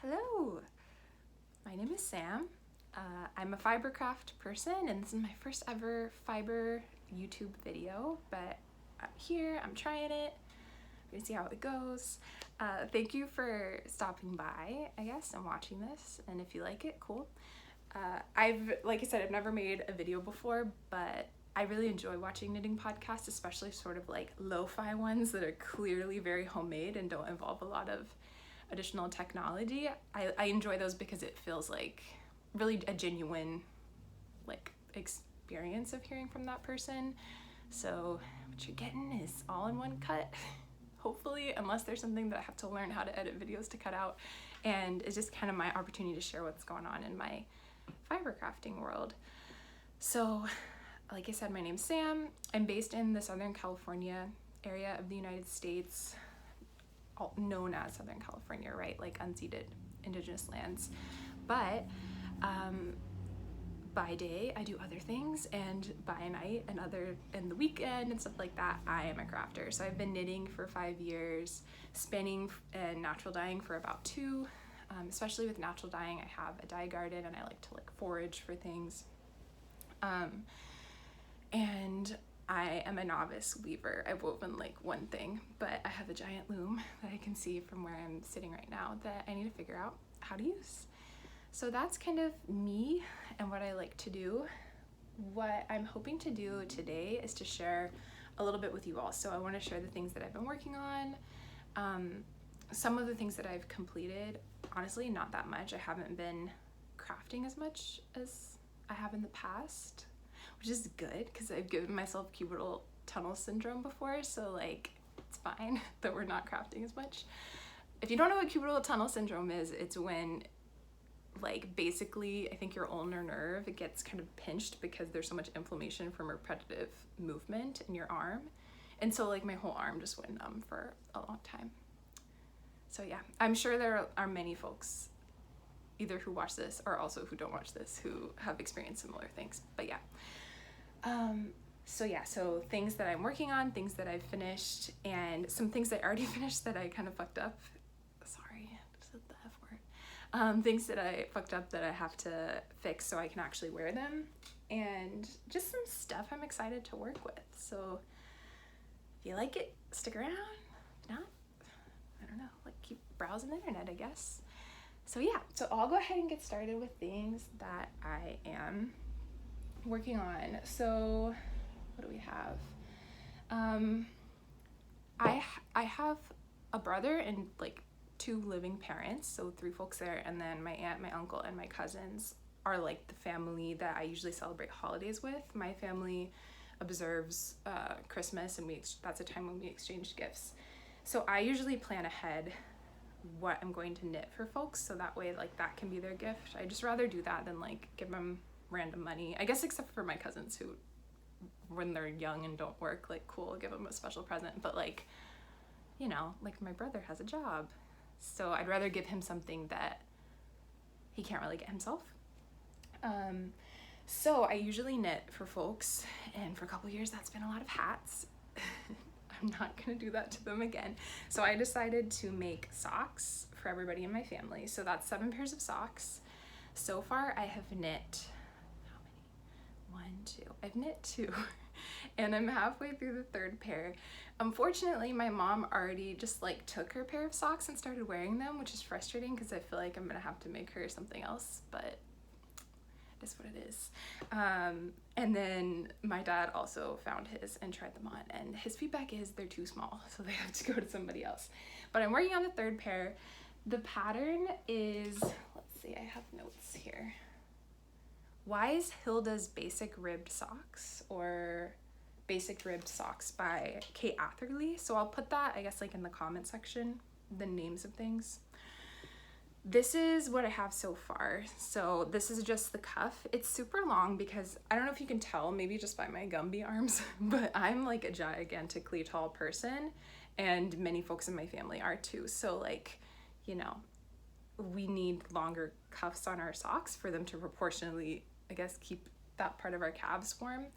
Hello, my name is Sam. I'm a fibercraft person and this is my first ever fiber YouTube video, but I'm here, I'm trying it, I'm gonna see how it goes. Thank you for stopping by, I guess, and watching this, and if you like it, cool. Like I said, I've never made a video before, but I really enjoy watching knitting podcasts, especially sort of like lo-fi ones that are clearly very homemade and don't involve a lot of additional technology. I enjoy those because it feels like really a genuine like experience of hearing from that person. So what you're getting is all in one cut, hopefully, unless there's something that I have to learn how to edit videos to cut out. And it's just kind of my opportunity to share what's going on in my fiber crafting world. So like I said, my name's Sam. I'm based in the Southern California area of the United States, known as Southern California, right? Like unceded indigenous lands. But by day I do other things, and by night and the weekend and stuff like that, I am a crafter. So I've been knitting for 5 years, spinning and natural dyeing for about 2. Especially with natural dyeing, I have a dye garden and I like to like forage for things. And I am a novice weaver. I've woven like one thing, but I have a giant loom that I can see from where I'm sitting right now that I need to figure out how to use. So that's kind of me and what I like to do. What I'm hoping to do today is to share a little bit with you all. So I want to share the things that I've been working on, some of the things that I've completed. Honestly, not that much. I haven't been crafting as much as I have in the past, which is good because I've given myself cubital tunnel syndrome before, so like it's fine that we're not crafting as much. If you don't know what cubital tunnel syndrome is, it's when like basically I think your ulnar nerve gets kind of pinched because there's so much inflammation from repetitive movement in your arm, and so like my whole arm just went numb for a long time. So yeah, I'm sure there are many folks either who watch this or also who don't watch this who have experienced similar things, but yeah. So things that I'm working on, things that I've finished, and some things that I already finished that I kind of fucked up. Sorry, I said the F word. Things that I fucked up that I have to fix so I can actually wear them, and just some stuff I'm excited to work with. So if you like it, stick around. If not, I don't know, like keep browsing the internet, I guess. So yeah, so I'll go ahead and get started with things that I am working on. So what do we have? I have a brother and like 2 living parents, so 3 folks there, and then my aunt, my uncle, and my cousins are like the family that I usually celebrate holidays with. My family observes Christmas, and that's a time when we exchange gifts. So I usually plan ahead what I'm going to knit for folks, so that way like that can be their gift. I just rather do that than like give them random money, I guess, except for my cousins who, when they're young and don't work, like cool, give them a special present, but like, you know, like my brother has a job, so I'd rather give him something that he can't really get himself. So I usually knit for folks, and for a couple years that's been a lot of hats. I'm not gonna do that to them again. So I decided to make socks for everybody in my family. So that's 7 pairs of socks. So far I have knit, how many? 1, 2, I've knit 2 and I'm halfway through the 3rd pair. Unfortunately, my mom already just like took her pair of socks and started wearing them, which is frustrating because I feel like I'm gonna have to make her something else, but that's what it is. And then my dad also found his and tried them on, and his feedback is they're too small, so they have to go to somebody else. But I'm working on the 3rd pair. The pattern is, let's see, I have notes here. Wise Hilda's Basic Ribbed Socks, or Basic Ribbed Socks by Kate Atherley. So I'll put that, I guess, like in the comment section, the names of things. This is what I have so far. So this is just the cuff. It's super long because I don't know if you can tell, maybe just by my Gumby arms, but I'm like a gigantically tall person, and many folks in my family are too. So like, you know, we need longer cuffs on our socks for them to proportionally, I guess, keep that part of our calves warm.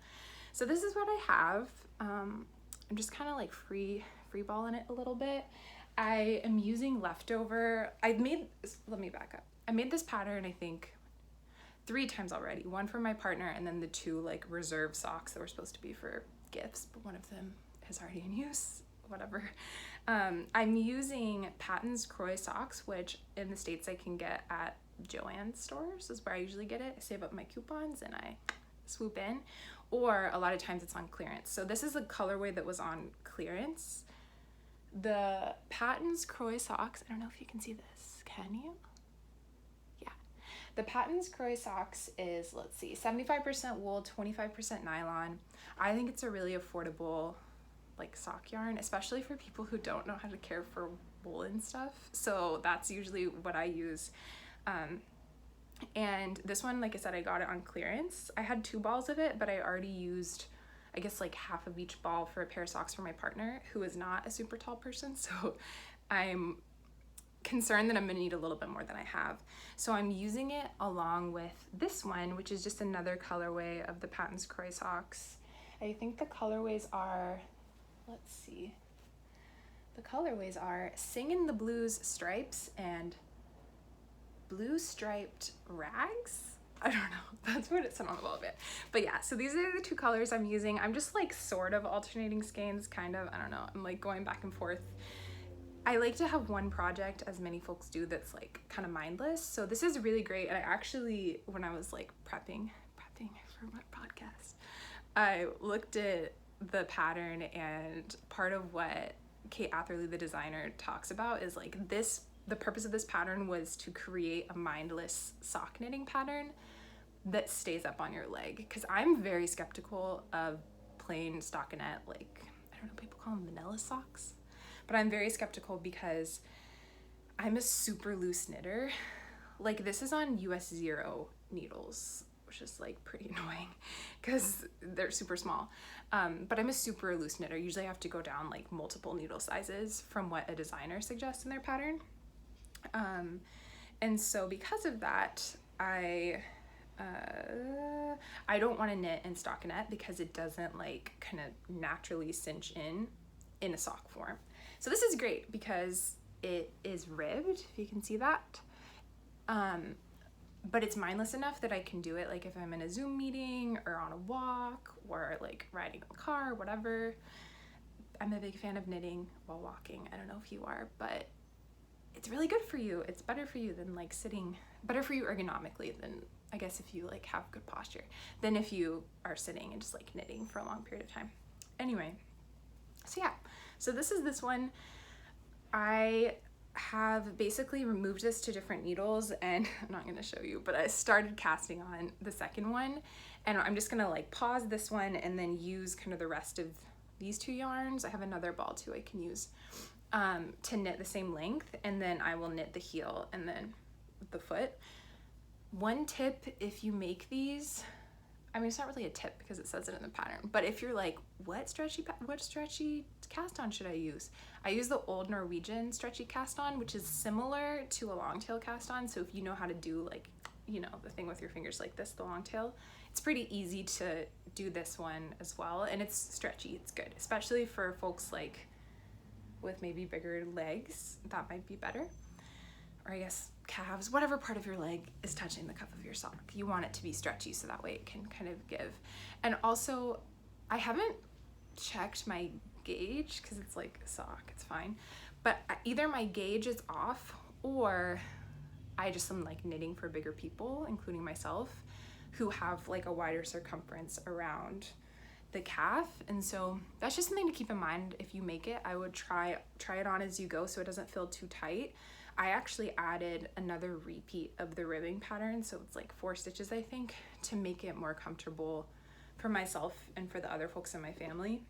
So this is what I have. I'm just kind of like free balling it a little bit. I am using leftover, let me back up. I made this pattern, I think 3 times already. One for my partner, and then the 2 like reserve socks that were supposed to be for gifts, but one of them is already in use, whatever. I'm using Paton's Kroy socks, which in the States I can get at Joann's stores, is where I usually get it. I save up my coupons and I swoop in, or a lot of times it's on clearance. So this is a colorway that was on clearance. The Paton's Kroy socks, I don't know if you can see this, can you? Yeah. The Paton's Kroy socks is, let's see, 75% wool, 25% nylon. I think it's a really affordable like sock yarn, especially for people who don't know how to care for woolen stuff. So that's usually what I use. And this one, like I said, I got it on clearance. I had 2 balls of it, but I already used, I guess, like half of each ball for a pair of socks for my partner, who is not a super tall person. So I'm concerned that I'm gonna need a little bit more than I have. So I'm using it along with this one, which is just another colorway of the Paton's Kroy socks. I think the colorways are, let's see, the colorways are Singin' the Blues Stripes and Blue Striped Rags. I don't know, that's what it said on the bit. But yeah, so these are the 2 colors I'm using. I'm just like sort of alternating skeins, kind of, I don't know, I'm like going back and forth. I like to have one project, as many folks do, that's like kind of mindless. So this is really great. And I actually, when I was like prepping for my podcast, I looked at the pattern, and part of what Kate Atherley, the designer, talks about is like this, the purpose of this pattern was to create a mindless sock knitting pattern that stays up on your leg. Because I'm very skeptical of plain stockinette, like, I don't know, people call them vanilla socks. But I'm very skeptical because I'm a super loose knitter. Like, this is on US 0 needles, which is like pretty annoying because they're super small. But I'm a super loose knitter. Usually I have to go down like multiple needle sizes from what a designer suggests in their pattern. And so because of that, I don't want to knit in stockinette because it doesn't like kind of naturally cinch in a sock form. So this is great because it is ribbed, if you can see that. But it's mindless enough that I can do it like if I'm in a Zoom meeting or on a walk or like riding in the car, whatever. I'm a big fan of knitting while walking. I don't know if you are, but it's really good for you. It's better for you than like sitting, better for you ergonomically than, I guess, if you like have good posture, than if you are sitting and just like knitting for a long period of time. Anyway, so yeah, so this is this one. I have basically removed this to different needles, and I'm not going to show you, but I started casting on the second one, and I'm just going to like pause this one and then use kind of the rest of these 2 yarns. I have another ball too I can use to knit the same length, and then I will knit the heel and then the foot. One tip, if you make these, I mean, it's not really a tip because it says it in the pattern, but if you're like, what stretchy cast on should I use? I use the old Norwegian stretchy cast on, which is similar to a long tail cast on. So if you know how to do like, you know, the thing with your fingers like this, the long tail, it's pretty easy to do this one as well. And it's stretchy, it's good, especially for folks like with maybe bigger legs, that might be better. Or I guess calves, whatever part of your leg is touching the cuff of your sock. You want it to be stretchy so that way it can kind of give. And also, I haven't checked my gauge because it's like a sock, it's fine. But either my gauge is off or I just am like knitting for bigger people, including myself, who have like a wider circumference around the calf. And so that's just something to keep in mind. If you make it, I would try it on as you go so it doesn't feel too tight. I actually added another repeat of the ribbing pattern, so it's like 4 stitches I think, to make it more comfortable for myself and for the other folks in my family.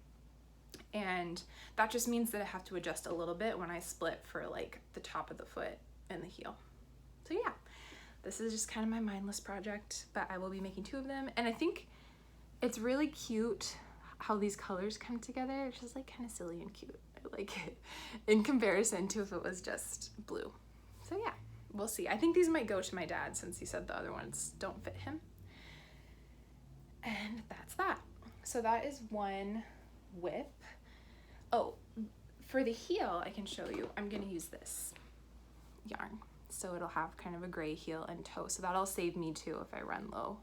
And that just means that I have to adjust a little bit when I split for like the top of the foot and the heel. So yeah, this is just kind of my mindless project, but I will be making 2 of them. And I think it's really cute how these colors come together. It's just like kind of silly and cute. I like it in comparison to if it was just blue. So yeah, we'll see. I think these might go to my dad since he said the other ones don't fit him. And that's that. So that is one whip. Oh, For the heel, I can show you, I'm gonna use this yarn. So it'll have kind of a gray heel and toe. So that'll save me too if I run low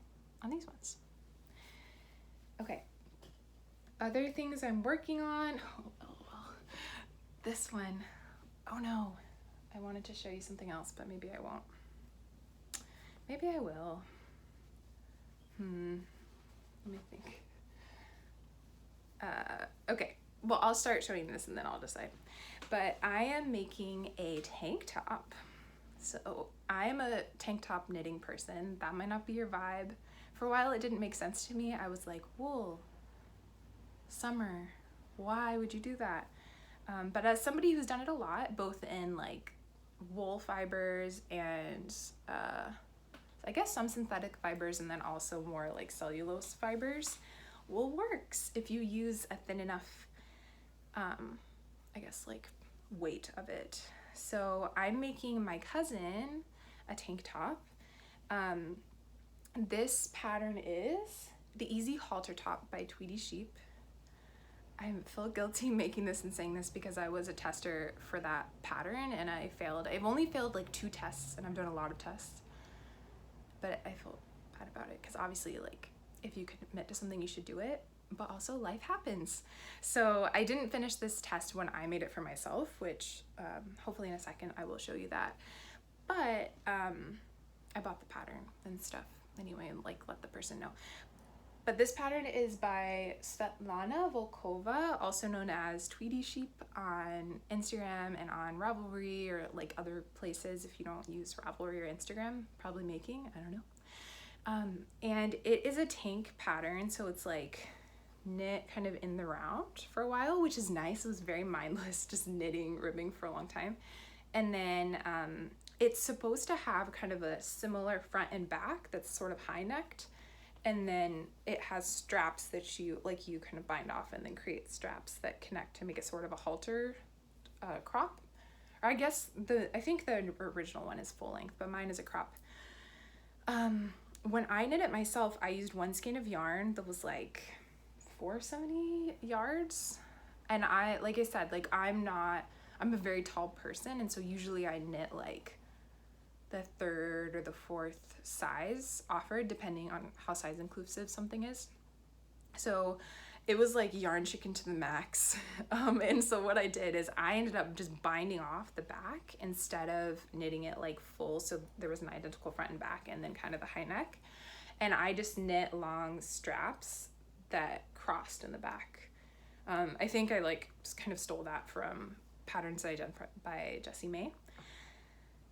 on these ones. Okay. Other things I'm working on. This one. Oh no. I wanted to show you something else, but maybe I won't. Maybe I will. Let me think. Okay. Well, I'll start showing this and then I'll decide. But I am making a tank top. So I am a tank top knitting person. That might not be your vibe. For a while it didn't make sense to me. I was like, wool, summer, why would you do that? But as somebody who's done it a lot, both in like wool fibers and I guess some synthetic fibers and then also more like cellulose fibers, wool works if you use a thin enough, I guess like weight of it. So I'm making my cousin a tank top. This pattern is the Easy Halter Top by Tweedy Sheep. I feel guilty making this and saying this because I was a tester for that pattern and I failed. I've only failed like 2 tests and I've done a lot of tests, but I feel bad about it because obviously like if you commit to something you should do it, but also life happens. So I didn't finish this test when I made it for myself, which hopefully in a second I will show you that. But I bought the pattern and stuff anyway and like let the person know. But this pattern is by Svetlana Volkova, also known as Tweedy Sheep on Instagram and on Ravelry or like other places if you don't use Ravelry or Instagram, probably making, I don't know. And it is a tank pattern, so it's like knit kind of in the round for a while, which is nice. It was very mindless, just knitting, ribbing for a long time. And then it's supposed to have kind of a similar front and back that's sort of high-necked. And then it has straps that you kind of bind off and then create straps that connect to make it sort of a halter crop. Or I guess I think the original one is full length, but mine is a crop. When I knit it myself, I used 1 skein of yarn that was like 470 yards. And like I said, like I'm a very tall person. And so usually I knit like the 3rd or the 4th size offered depending on how size inclusive something is. So it was like yarn chicken to the max. And so what I did is I ended up just binding off the back instead of knitting it like full. So there was an identical front and back and then kind of the high neck. And I just knit long straps that crossed in the back. I think I like just kind of stole that from patterns that I done by Jessie May.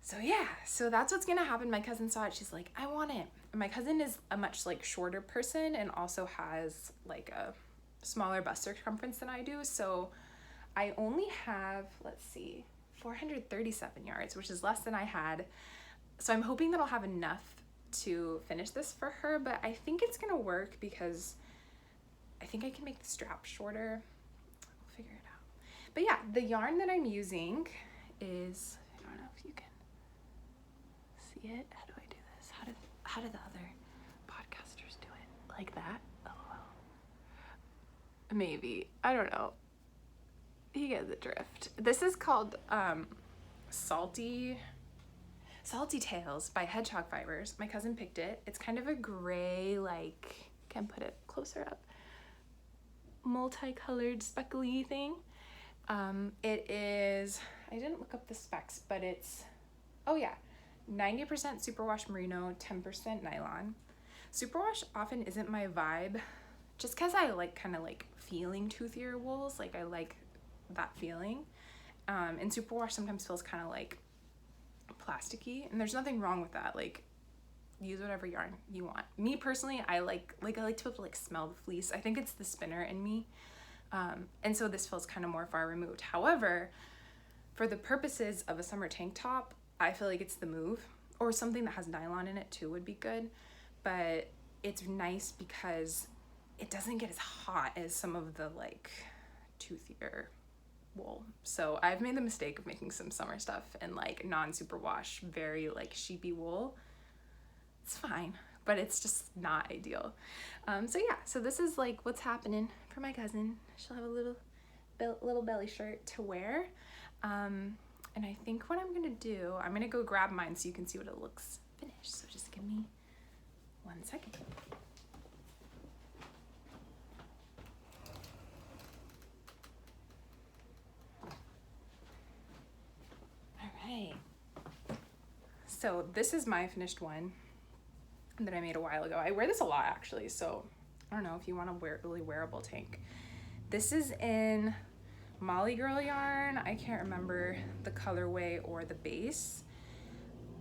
So yeah, so that's what's gonna happen. My cousin saw it, she's like, I want it. And my cousin is a much like shorter person and also has like a smaller bust circumference than I do. So I only have, let's see, 437 yards, which is less than I had. So I'm hoping that I'll have enough to finish this for her, but I think it's gonna work because I think I can make the strap shorter. We'll figure it out. But yeah, the yarn that I'm using is, I don't know if you can see it. How do I do this? How do the other podcasters do it? Like that? Oh well. Maybe. I don't know. You get the drift. This is called Salty Tales by Hedgehog Fibers. My cousin picked it. It's kind of a gray, like, can put it closer up, multicolored speckly thing. It is, I didn't look up the specs, but it's, oh yeah, 90% superwash merino, 10% nylon. Superwash often isn't my vibe, just because I like kind of like feeling toothier wools, like I like that feeling. And superwash sometimes feels kind of like plasticky, and there's nothing wrong with that. Like, use whatever yarn you want. Me personally, I like to be able to like smell the fleece. I think it's the spinner in me. And so this feels kind of more far removed. However, for the purposes of a summer tank top, I feel like it's the move, or something that has nylon in it too would be good. But it's nice because it doesn't get as hot as some of the like toothier wool. So I've made the mistake of making some summer stuff in like non-superwash, very like sheepy wool. It's fine, but it's just not ideal. So yeah, so this is like what's happening for my cousin. She'll have a little little belly shirt to wear. And I think what I'm gonna do, I'm gonna go grab mine so you can see what it looks finished. So just give me 1 second. All right. So this is my finished one that I made a while ago. I wear this a lot actually, so I don't know if you want a really wearable tank. This is in MollyGirl yarn. I can't remember the colorway or the base,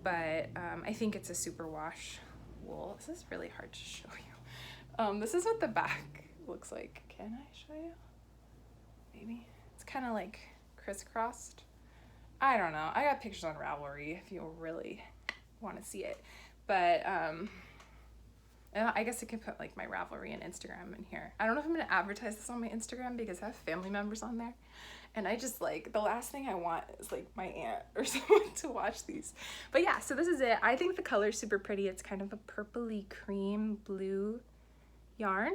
but I think it's a superwash wool. This is really hard to show you. This is what the back looks like. Can I show you? Maybe. It's kind of like crisscrossed. I don't know. I got pictures on Ravelry if you really want to see it. But I guess I could put like my Ravelry and Instagram in here. I don't know if I'm going to advertise this on my Instagram because I have family members on there. And I just like, the last thing I want is like my aunt or someone to watch these. But yeah, so this is it. I think the color's super pretty. It's kind of a purpley cream blue yarn.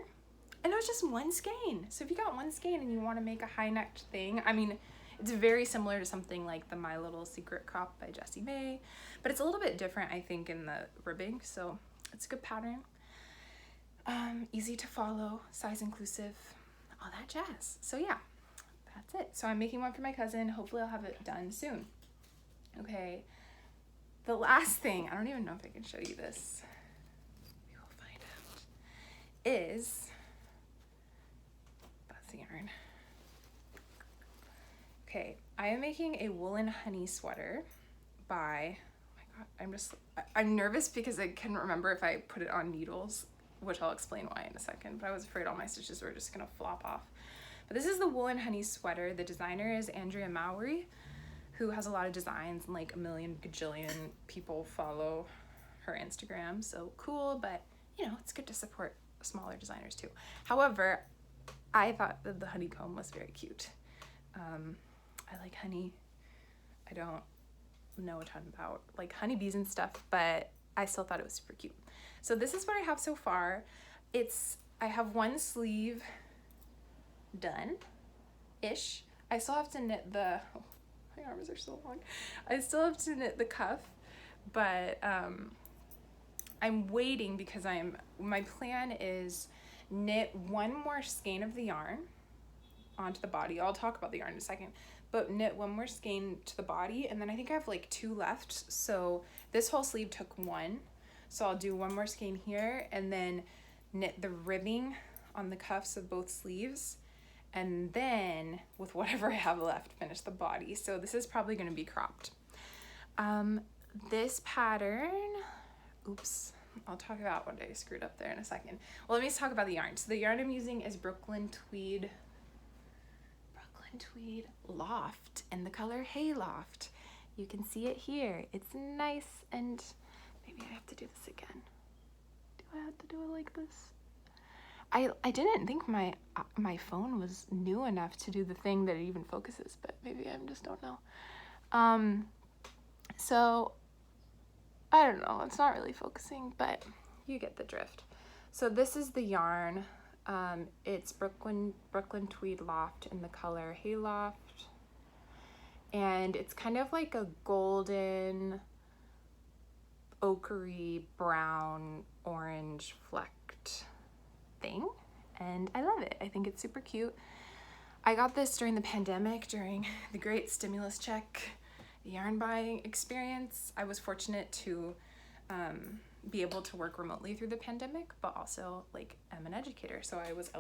And it was just one skein. So if you got one skein and you want to make a high necked thing, I mean, it's very similar to something like the My Little Secret Crop by Jessie May, but it's a little bit different, I think, in the ribbing. So it's a good pattern. Easy to follow, size inclusive, all that jazz. So yeah, that's it. So I'm making one for my cousin. Hopefully I'll have it done soon. Okay, the last thing, I don't even know if I can show you this, we will find out, is, that's the yarn. Okay, I am making a woolen honey sweater by, oh my god, I'm nervous because I couldn't remember if I put it on needles, which I'll explain why in a second, but I was afraid all my stitches were just gonna flop off. But this is the woolen honey sweater. The designer is Lmao I, who has a lot of designs and like a million gajillion people follow her Instagram. So cool, but you know, it's good to support smaller designers too. However, I thought that the honeycomb was very cute. I like honey. I don't know a ton about like honeybees and stuff, but I still thought it was super cute. So this is what I have so far. I have one sleeve done-ish. I still have to knit oh, my arms are so long. I still have to knit the cuff, but I'm waiting because my plan is knit one more skein of the yarn onto the body. I'll talk about the yarn in a second, but knit one more skein to the body, and then I think I have like 2 left. So this whole sleeve took 1. So I'll do one more skein here and then knit the ribbing on the cuffs of both sleeves. And then with whatever I have left, finish the body. So this is probably gonna be cropped. This pattern, oops, I'll talk about what I screwed up there in a second. Well, let me talk about the yarn. So the yarn I'm using is Brooklyn Tweed Loft in the color Hayloft. You can see it here. It's nice, and maybe I have to do this again. Do I have to do it like this? I didn't think my phone was new enough to do the thing that it even focuses, but maybe I just don't know. So I don't know, it's not really focusing, but you get the drift. So this is the yarn. It's Brooklyn Tweed Loft in the color Hayloft, and it's kind of like a golden, ochre, brown, orange flecked thing, and I love it. I think it's super cute. I got this during the pandemic, during the great stimulus check yarn buying experience. I was fortunate to be able to work remotely through the pandemic, but also like I'm an educator, so I was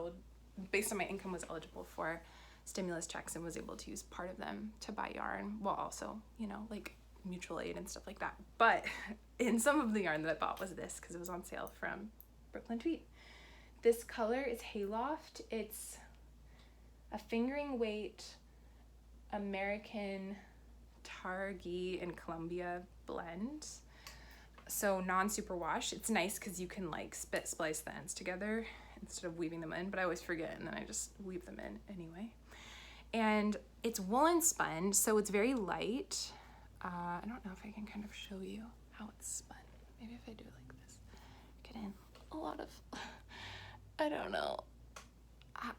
based on my income was eligible for stimulus checks and was able to use part of them to buy yarn, while also, you know, like mutual aid and stuff like that. But in some of the yarn that I bought was this, because it was on sale from Brooklyn Tweed. This color is Hayloft. It's a fingering weight American Targhee and Columbia blend. So non-superwash. It's nice because you can like splice the ends together instead of weaving them in, but I always forget and then I just weave them in anyway. And it's woolen spun, so it's very light. I don't know if I can kind of show you how it's spun. Maybe if I do it like this, get in a lot of, I don't know.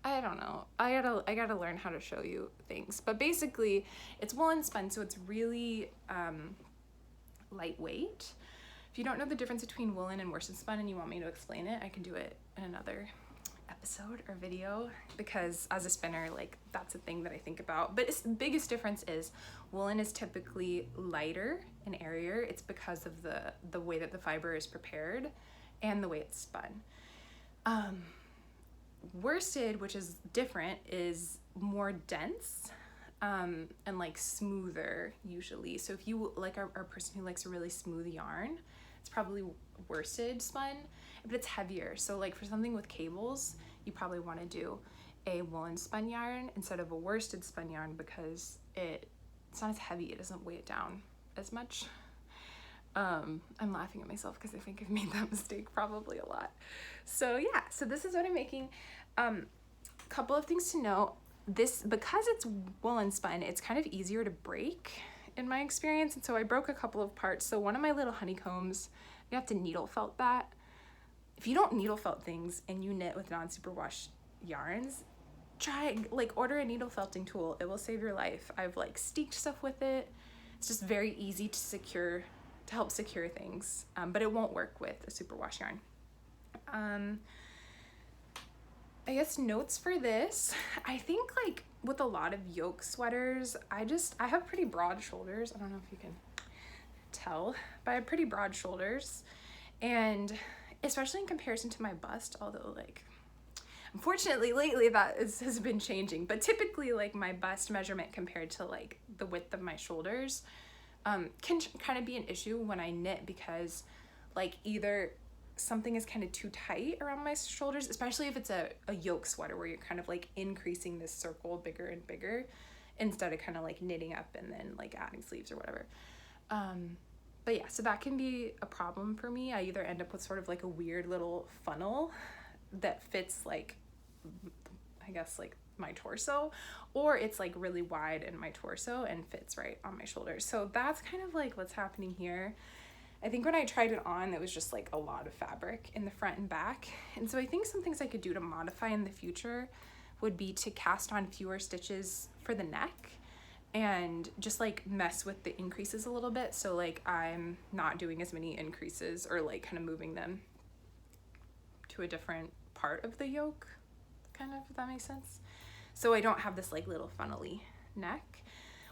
I don't know. I gotta learn how to show you things. But basically, it's woolen spun, so it's really lightweight. If you don't know the difference between woolen and worsted spun and you want me to explain it, I can do it in another episode or video, because as a spinner, like, that's a thing that I think about. But the biggest difference is woolen is typically lighter and airier. It's because of the way that the fiber is prepared and the way it's spun. Worsted, which is different, is more dense and like smoother usually. So if you like are a person who likes a really smooth yarn, it's probably worsted spun, but it's heavier. So like for something with cables, you probably want to do a woolen spun yarn instead of a worsted spun yarn, because it's not as heavy. It doesn't weigh it down as much. I'm laughing at myself because I think I've made that mistake probably a lot. So yeah, so this is what I'm making. Couple of things to note. This, because it's woolen spun, it's kind of easier to break in my experience, and so I broke a couple of parts. So one of my little honeycombs, you have to needle felt that. If you don't needle felt things and you knit with non-superwash yarns, try, like, order a needle felting tool. It will save your life. I've like steeked stuff with it. It's just very easy to secure, to help secure things, but it won't work with a superwash yarn. I guess notes for this, I think like with a lot of yoke sweaters, I have pretty broad shoulders. I don't know if you can tell, but I have pretty broad shoulders, and especially in comparison to my bust, although like unfortunately lately that has been changing, but typically like my bust measurement compared to like the width of my shoulders can kind of be an issue when I knit, because like either something is kind of too tight around my shoulders, especially if it's a yoke sweater where you're kind of like increasing this circle bigger and bigger instead of kind of like knitting up and then like adding sleeves or whatever. But yeah, so that can be a problem for me. I either end up with sort of like a weird little funnel that fits like, I guess like my torso, or it's like really wide in my torso and fits right on my shoulders. So that's kind of like what's happening here. I think when I tried it on, it was just like a lot of fabric in the front and back. And so I think some things I could do to modify in the future would be to cast on fewer stitches for the neck and just like mess with the increases a little bit. So like I'm not doing as many increases, or like kind of moving them to a different part of the yoke, kind of, if that makes sense. So I don't have this like little funnely neck,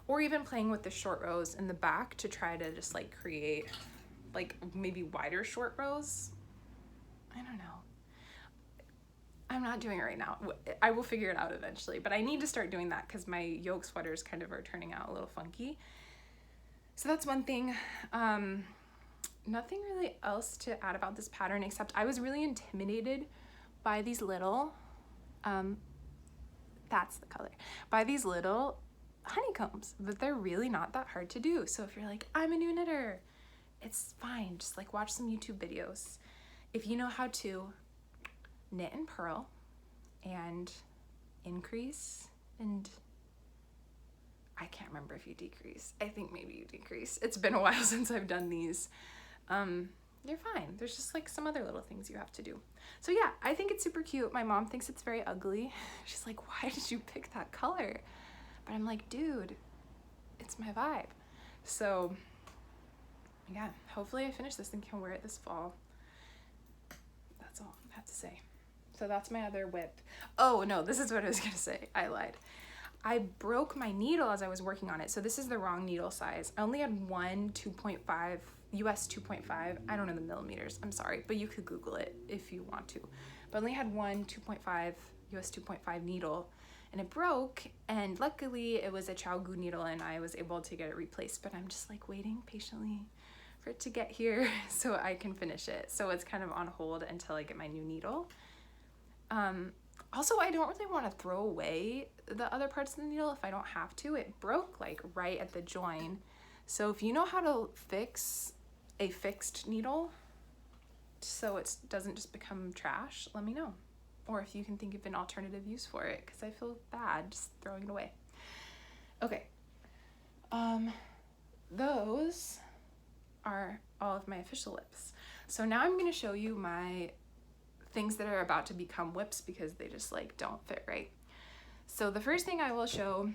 or even playing with the short rows in the back to try to just like create like maybe wider short rows. I don't know. I'm not doing it right now. I will figure it out eventually, but I need to start doing that because my yoke sweaters kind of are turning out a little funky. So that's one thing. Nothing really else to add about this pattern, except I was really intimidated by these little, that's the color, by these little honeycombs, but they're really not that hard to do. So if you're like, I'm a new knitter, it's fine. Just like watch some YouTube videos. If you know how to knit and purl and increase, and I can't remember if you decrease. I think maybe you decrease. It's been a while since I've done these. You're fine. There's just like some other little things you have to do. So yeah, I think it's super cute. My mom thinks it's very ugly. She's like, why did you pick that color? But I'm like, dude, it's my vibe. So yeah, hopefully I finish this and can wear it this fall. That's all I have to say. So that's my other whip. Oh no, this is what I was gonna say. I lied. I broke my needle as I was working on it. So this is the wrong needle size. I only had one 2.5, US 2.5. I don't know the millimeters, I'm sorry, but you could Google it if you want to. But I only had one 2.5, US 2.5 needle, and it broke, and luckily it was a Chow needle and I was able to get it replaced, but I'm just like waiting patiently for it to get here so I can finish it. So it's kind of on hold until I get my new needle. Also, I don't really want to throw away the other parts of the needle if I don't have to. It broke like right at the join. So if you know how to fix a fixed needle so it doesn't just become trash, let me know. Or if you can think of an alternative use for it, because I feel bad just throwing it away. Okay. Those are all of my official whips. So now I'm going to show you my things that are about to become whips because they just like don't fit right. So the first thing I will show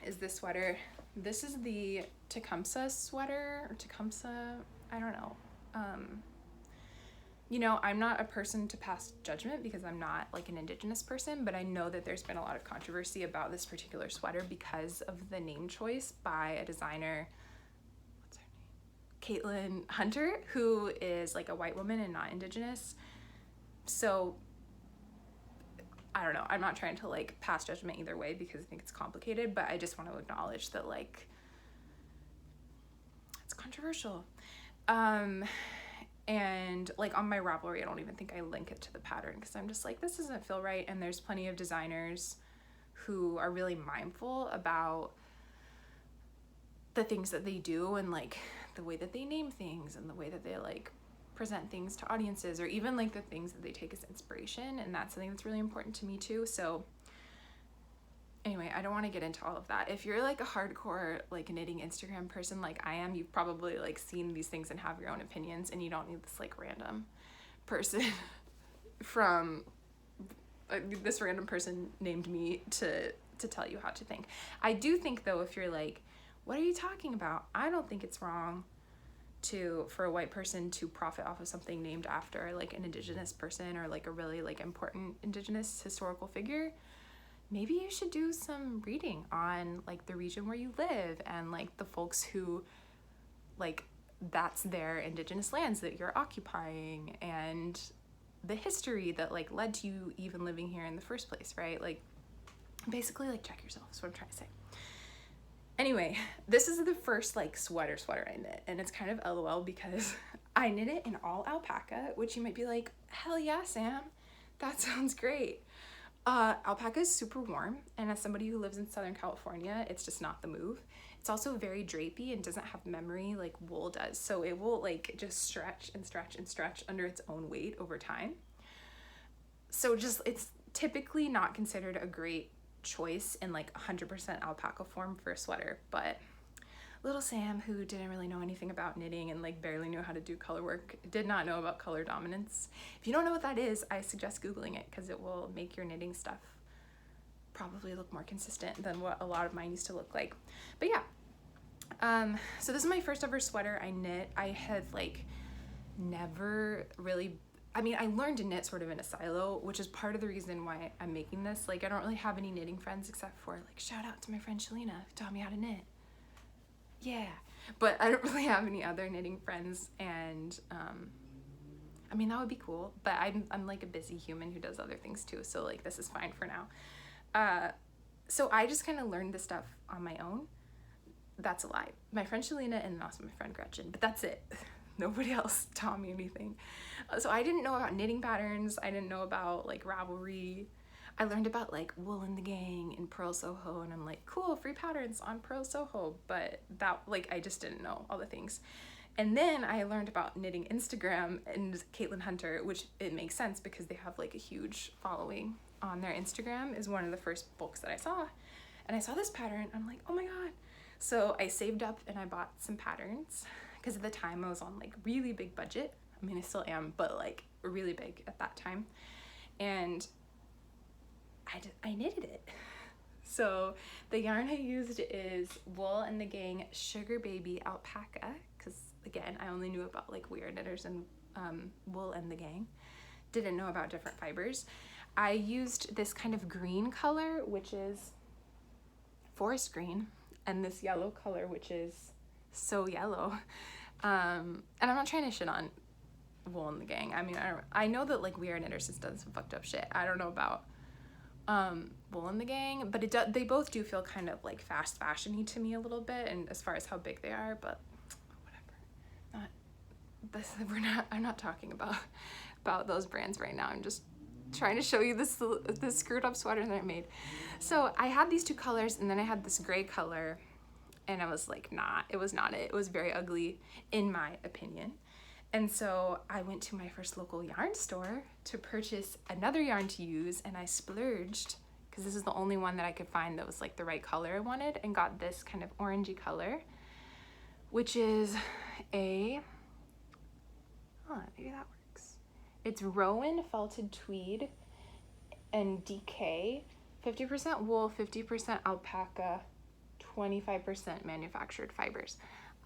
is this sweater. This is the Tecumseh sweater, or Tecumseh, I don't know. You know, I'm not a person to pass judgment because I'm not like an indigenous person, but I know that there's been a lot of controversy about this particular sweater because of the name choice by a designer, what's her name? Caitlin Hunter, who is like a white woman and not indigenous. So I don't know, I'm not trying to like pass judgment either way because I think it's complicated, but I just want to acknowledge that like it's controversial. And like on my Ravelry, I don't even think I link it to the pattern because I'm just like, this doesn't feel right. And there's plenty of designers who are really mindful about the things that they do and like the way that they name things and the way that they like present things to audiences, or even like the things that they take as inspiration. And that's something that's really important to me too. So anyway, I don't want to get into all of that. If you're like a hardcore like knitting Instagram person like I am, you've probably like seen these things and have your own opinions, and you don't need this like random person from this random person named me to tell you how to think. I do think though, if you're like, what are you talking about? I don't think it's wrong for a white person to profit off of something named after like an indigenous person or like a really like important indigenous historical figure. Maybe you should do some reading on like the region where you live and like the folks who like that's their indigenous lands that you're occupying, and the history that like led to you even living here in the first place, right? Like basically like check yourself is what I'm trying to say. Anyway, this is the first like sweater I knit, and it's kind of LOL because I knit it in all alpaca, which you might be like, hell yeah, Sam, that sounds great. Alpaca is super warm, and as somebody who lives in Southern California, it's just not the move. It's also very drapey and doesn't have memory like wool does, so it will like just stretch and stretch and stretch under its own weight over time. So just it's typically not considered a great choice in like 100% alpaca form for a sweater, but little Sam, who didn't really know anything about knitting and like barely knew how to do color work, did not know about color dominance. If you don't know what that is, I suggest Googling it because it will make your knitting stuff probably look more consistent than what a lot of mine used to look like. But yeah, so this is my first ever sweater I knit. I had like never really, I mean, I learned to knit sort of in a silo, which is part of the reason why I'm making this. Like I don't really have any knitting friends except for like shout out to my friend Shalina who taught me how to knit. Yeah, but I don't really have any other knitting friends, and I mean that would be cool, but I'm like a busy human who does other things too, so like this is fine for now. So I just kind of learned this stuff on my own. That's a lie. My friend Shalina and also my friend Gretchen, but that's it. Nobody else taught me anything. So I didn't know about knitting patterns. I didn't know about like Ravelry. I learned about like Wool and the Gang and Pearl Soho, and I'm like, cool, free patterns on Pearl Soho, but that like I just didn't know all the things. And then I learned about knitting Instagram and Caitlin Hunter, which it makes sense because they have like a huge following on their Instagram, is one of the first books that I saw. And I saw this pattern, I'm like, oh my god. So I saved up and I bought some patterns because at the time I was on like really big budget. I mean, I still am, but like really big at that time. And I knitted it. So the yarn I used is Wool and the Gang Sugar Baby Alpaca, because again, I only knew about like We Are Knitters and Wool and the Gang. Didn't know about different fibers. I used this kind of green color, which is forest green, and this yellow color, which is so yellow. And I'm not trying to shit on Wool and the Gang. I mean, I know that like We Are Knitters has done some fucked up shit. I don't know about Wool and the Gang, but they both do feel kind of like fast fashion-y to me a little bit, and as far as how big they are, but whatever. I'm not talking about those brands right now. I'm just trying to show you this screwed up sweater that I made. So I had these two colors, and then I had this gray color, and I was like, nah, it was not it. It was very ugly in my opinion. And so I went to my first local yarn store to purchase another yarn to use, and I splurged because this is the only one that I could find that was like the right color I wanted, and got this kind of orangey color, which is maybe that works. It's Rowan felted tweed and DK, 50% wool, 50% alpaca, 25% manufactured fibers.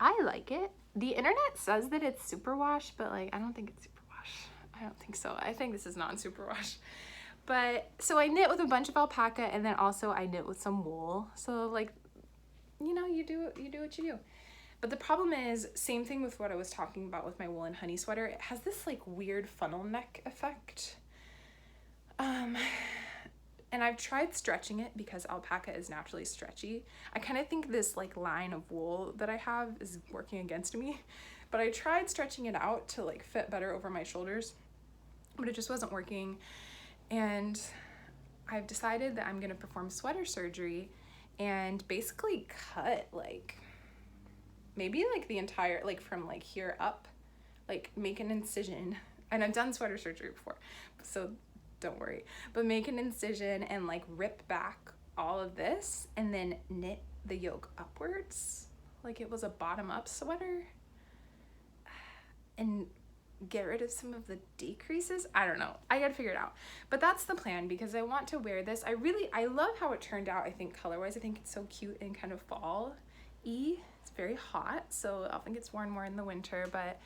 I like it. The internet says that it's superwash, but like I don't think it's superwash. I don't think so. I think this is non-superwash. But so I knit with a bunch of alpaca, and then also I knit with some wool. So like, you know, you do what you do. But the problem is, same thing with what I was talking about with my wool and honey sweater. It has this like weird funnel neck effect. And I've tried stretching it because alpaca is naturally stretchy. I kind of think this like line of wool that I have is working against me, but I tried stretching it out to like fit better over my shoulders, but it just wasn't working. And I've decided that I'm gonna perform sweater surgery and basically cut like maybe like the entire, like from like here up, like make an incision. And I've done sweater surgery before, so don't worry, but make an incision and like rip back all of this and then knit the yoke upwards like it was a bottom up sweater and get rid of some of the decreases. I don't know, I gotta figure it out, but that's the plan because I want to wear this. I love how it turned out. I think color wise, I think it's so cute and kind of fall-y. It's very hot, so I often gets worn more in the winter, but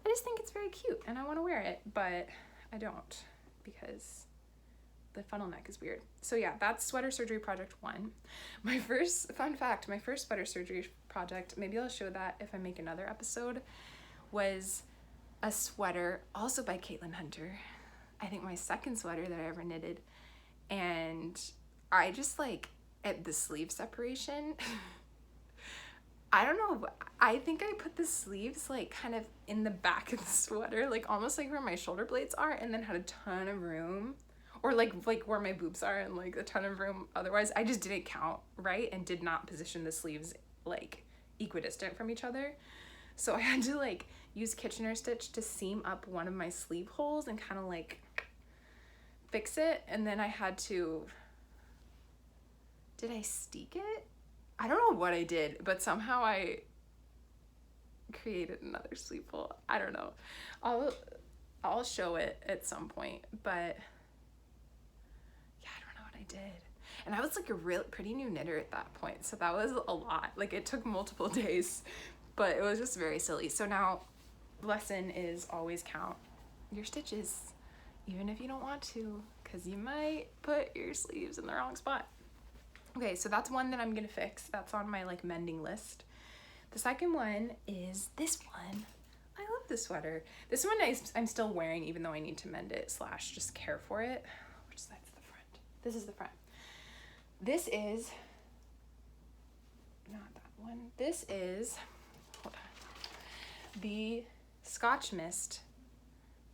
I just think it's very cute and I want to wear it, but I don't because the funnel neck is weird. So yeah, that's sweater surgery project 1. My first, fun fact, my first sweater surgery project, maybe I'll show that if I make another episode, was a sweater also by Caitlin Hunter. I think my second sweater that I ever knitted. And I just like, at the sleeve separation, I don't know, I think I put the sleeves like kind of in the back of the sweater, like almost like where my shoulder blades are, and then had a ton of room, or like where my boobs are and like a ton of room otherwise. I just didn't count right and did not position the sleeves like equidistant from each other. So I had to like use Kitchener stitch to seam up one of my sleeve holes and kind of like fix it. And then I had to, did I steek it? I don't know what I did, but somehow I created another sleeve hole. I don't know. I'll show it at some point, but yeah, I don't know what I did. And I was like a real pretty new knitter at that point, so that was a lot. Like it took multiple days, but it was just very silly. So now lesson is always count your stitches, even if you don't want to, because you might put your sleeves in the wrong spot. Okay, so that's one that I'm gonna fix. That's on my like mending list. The second one is this one. I love this sweater. This one I'm still wearing even though I need to mend it / just care for it. Which side's the front? This is the front. This is, not that one. This is, hold on, the Scotch Mist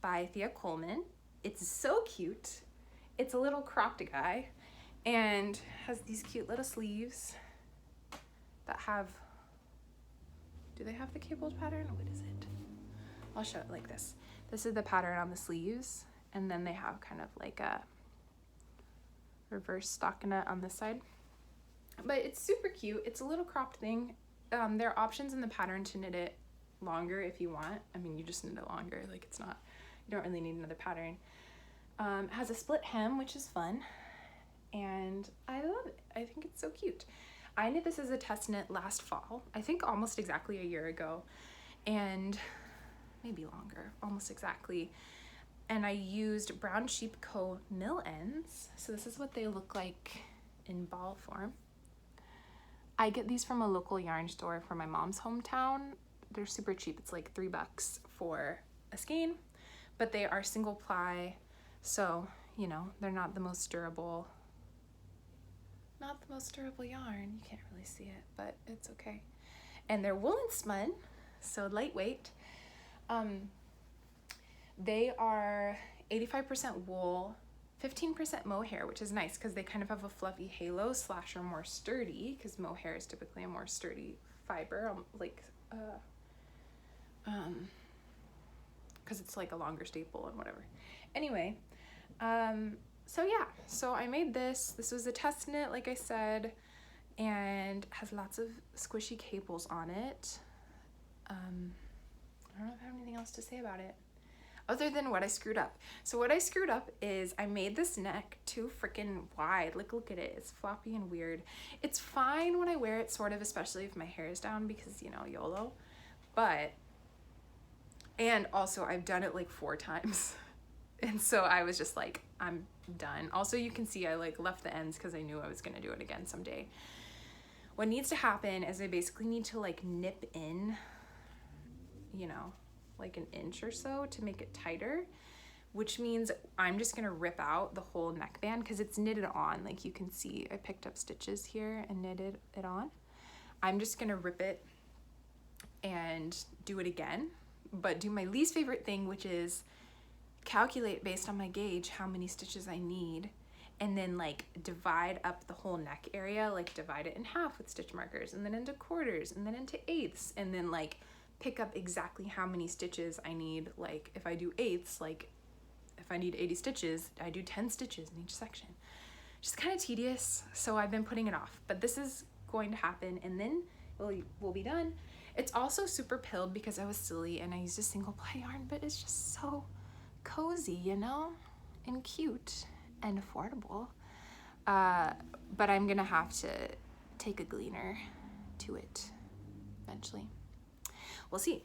by Thea Coleman. It's so cute. It's a little cropped guy and has these cute little sleeves that have, do they have the cabled pattern? What is it? I'll show it like this. This is the pattern on the sleeves, and then they have kind of like a reverse stockinette on this side. But it's super cute. It's a little cropped thing. There are options in the pattern to knit it longer if you want. I mean, you just knit it longer. Like it's not, you don't really need another pattern. It has a split hem, which is fun. And I love it. I think it's so cute. I knit this as a test knit last fall, I think almost exactly a year ago, and maybe longer, almost exactly. And I used Brown Sheep Co. mill ends. So this is what they look like in ball form. I get these from a local yarn store from my mom's hometown. They're super cheap. It's like $3 for a skein, but they are single ply. So, you know, they're not the most durable yarn. You can't really see it, but it's okay. And they're woolen spun, so lightweight. They are 85% wool, 15% mohair, which is nice because they kind of have a fluffy halo / are more sturdy, because mohair is typically a more sturdy fiber, because it's like a longer staple and whatever. Anyway, so yeah, so I made this. This was a test knit, like I said, and has lots of squishy cables on it. I don't know if I have anything else to say about it. other than what I screwed up. So what I screwed up is I made this neck too freaking wide. Like, look at it, it's floppy and weird. It's fine when I wear it, sort of, especially if my hair is down, because, you know, YOLO. But, and also I've done it like 4 times. And so I was just like, I'm done. Also, you can see I like left the ends because I knew I was gonna do it again someday. What needs to happen is I basically need to like nip in, you know, like an inch or so to make it tighter, which means I'm just gonna rip out the whole neckband because it's knitted on. Like you can see, I picked up stitches here and knitted it on. I'm just gonna rip it and do it again, but do my least favorite thing, which is calculate based on my gauge how many stitches I need, and then like divide up the whole neck area, like divide it in half with stitch markers, and then into quarters, and then into eighths, and then like pick up exactly how many stitches I need. Like if I do eighths, like if I need 80 stitches, I do 10 stitches in each section. Just kind of tedious, so I've been putting it off, but this is going to happen, and then we'll be done. It's also super pilled because I was silly and I used a single ply yarn, but it's just so cozy, you know, and cute and affordable. But I'm gonna have to take a gleaner to it eventually. We'll see.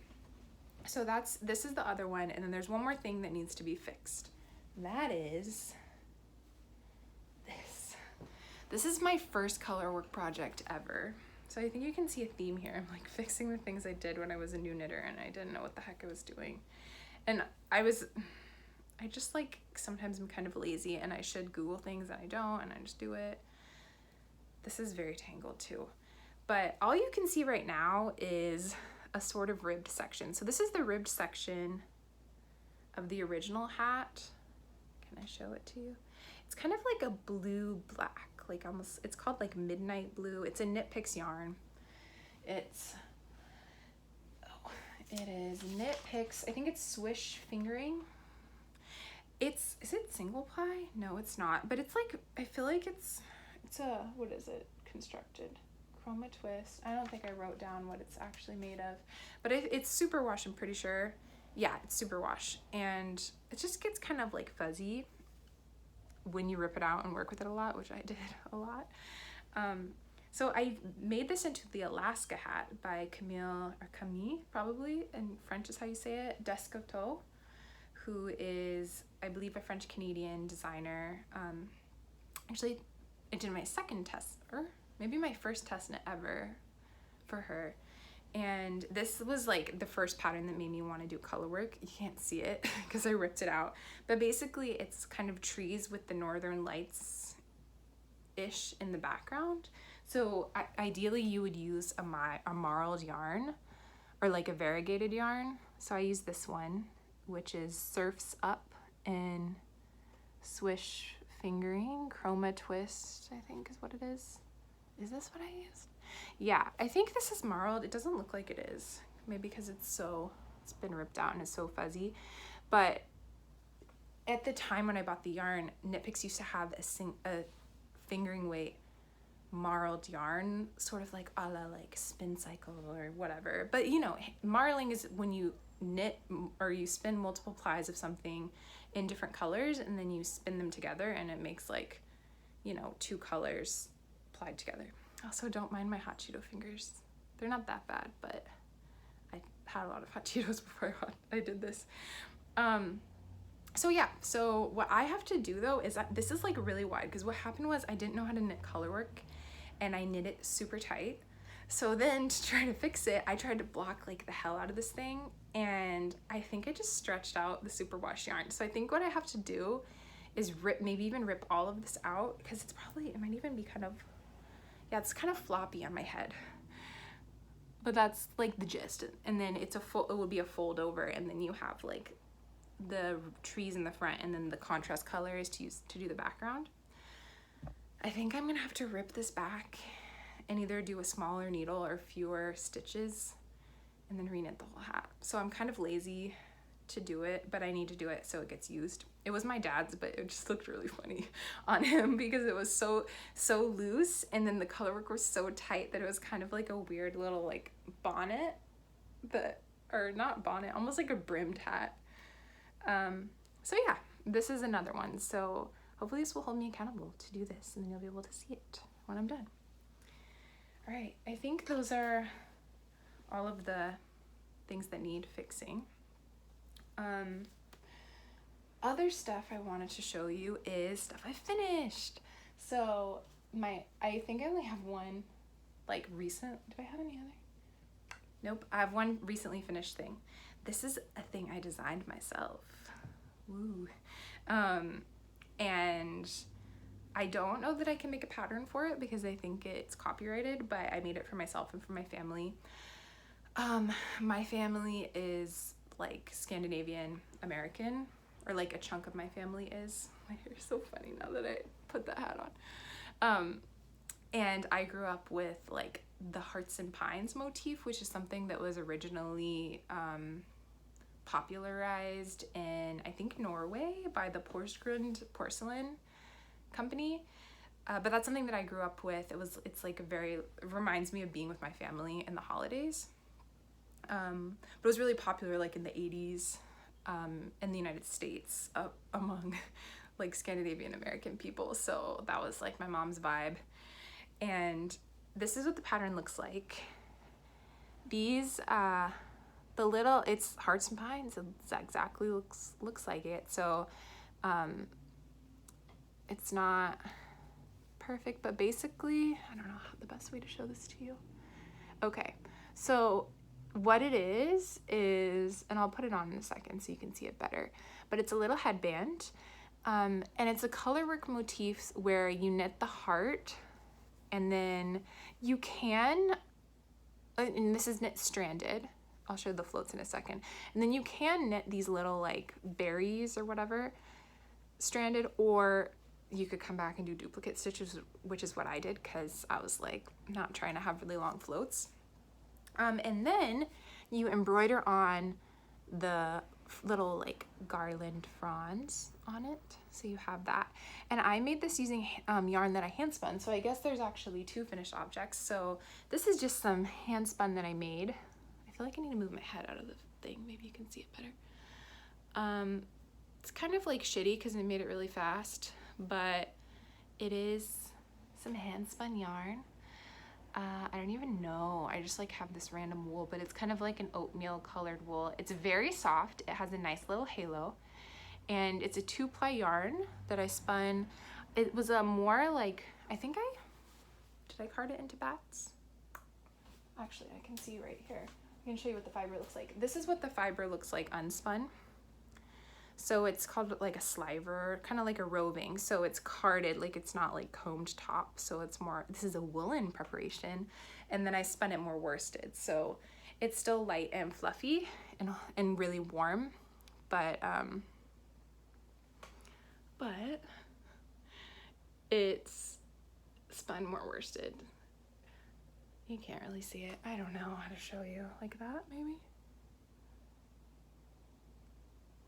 So this is the other one, and then there's one more thing that needs to be fixed. That is this. This is my first color work project ever. So I think you can see a theme here. I'm like fixing the things I did when I was a new knitter and I didn't know what the heck I was doing. And I just like sometimes I'm kind of lazy and I should Google things and I don't, and I just do it. This is very tangled too. But all you can see right now is a sort of ribbed section. So this is the ribbed section of the original hat. Can I show it to you? It's kind of like a blue black, like almost, it's called like midnight blue. It's a Knit Picks yarn. It is Knit Picks, I think it's Swish Fingering. Is it single ply? No, it's not, but it's like, I feel like it's a, what is it, constructed? Chroma twist. I don't think I wrote down what it's actually made of, but it's superwash, I'm pretty sure. Yeah, it's superwash, and it just gets kind of like fuzzy when you rip it out and work with it a lot, which I did a lot. So I made this into the Alaska hat by Camille probably, in French is how you say it, Descoteau, who is, I believe, a French-Canadian designer. Actually, I did my second test, or maybe my first test knit ever for her. And this was like the first pattern that made me want to do color work. You can't see it because I ripped it out. But basically it's kind of trees with the northern lights-ish in the background. So ideally you would use a marled yarn or like a variegated yarn. So I use this one, which is Surf's Up in Swish Fingering, Chroma Twist, I think is what it is. Is this what I used? Yeah, I think this is marled. It doesn't look like it is. Maybe because it's been ripped out and it's so fuzzy. But at the time when I bought the yarn, Knit Picks used to have a fingering weight marled yarn, sort of like a la like Spin Cycle or whatever. But you know, marling is when you knit or you spin multiple plies of something in different colors and then you spin them together and it makes like, you know, 2 colors plied together. Also, don't mind my hot Cheeto fingers. They're not that bad, but I had a lot of hot Cheetos before I did this. So yeah, so what I have to do though is this is like really wide, because what happened was I didn't know how to knit color work and I knit it super tight. So then to try to fix it, I tried to block like the hell out of this thing, and I think I just stretched out the superwash yarn. So I think what I have to do is maybe even rip all of this out, because it might even be kind of, yeah, it's kind of floppy on my head. But that's like the gist. And then it will be a fold over, and then you have like the trees in the front and then the contrast colors to use to do the background. I think I'm gonna have to rip this back and either do a smaller needle or fewer stitches and then reknit the whole hat. So I'm kind of lazy to do it, but I need to do it so it gets used. It was my dad's, but it just looked really funny on him because it was so loose, and then the color work was so tight that it was kind of like a weird little like bonnet, or not bonnet, almost like a brimmed hat. So yeah, this is another one. So hopefully this will hold me accountable to do this, and then you'll be able to see it when I'm done. All right, I think those are all of the things that need fixing. Other stuff I wanted to show you is stuff I finished. So I think I only have one like recent. Do I have any other? Nope, I have one recently finished thing. This is a thing I designed myself. Woo. And I don't know that I can make a pattern for it because I think it's copyrighted, but I made it for myself and for my family. My family is like Scandinavian American, or like a chunk of my family is. My hair is so funny now that I put the hat on. And I grew up with like the hearts and pines motif, which is something that was originally popularized in, I think, Norway by the Porsgrund porcelain company. But that's something that I grew up with. It's like it reminds me of being with my family in the holidays. But it was really popular like in the 80s in the United States among like Scandinavian American people. So that was like my mom's vibe. And this is what the pattern looks like. These, it's hearts and pines. It exactly looks like it. So it's not perfect, but basically, I don't know how the best way to show this to you. Okay, so what it is, and I'll put it on in a second so you can see it better, but it's a little headband, and it's a colorwork motif where you knit the heart, and then you can, and this is knit stranded, I'll show the floats in a second, and then you can knit these little like berries or whatever stranded, or you could come back and do duplicate stitches, which is what I did because I was like not trying to have really long floats. And then you embroider on the little like garland fronds on it, so you have that. And I made this using yarn that I hand spun, so I guess there's actually two finished objects. So this is just some hand spun that I made. I feel like I need to move my head out of the thing, maybe you can see it better. It's kind of like shitty because I made it really fast, but it is some hand spun yarn. I don't even know, I just like have this random wool, but it's kind of like an oatmeal colored wool. It's very soft, it has a nice little halo, and it's a 2-ply yarn that I spun. It was a more like, did I card it into bats? Actually, I can see right here. I can show you what the fiber looks like. This is what the fiber looks like unspun. So it's called like a sliver, kind of like a roving. So it's carded, like it's not like combed top. So it's more, this is a woolen preparation. And then I spun it more worsted. So it's still light and fluffy and really warm, but it's spun more worsted. You can't really see it. I don't know how to show you like that, maybe.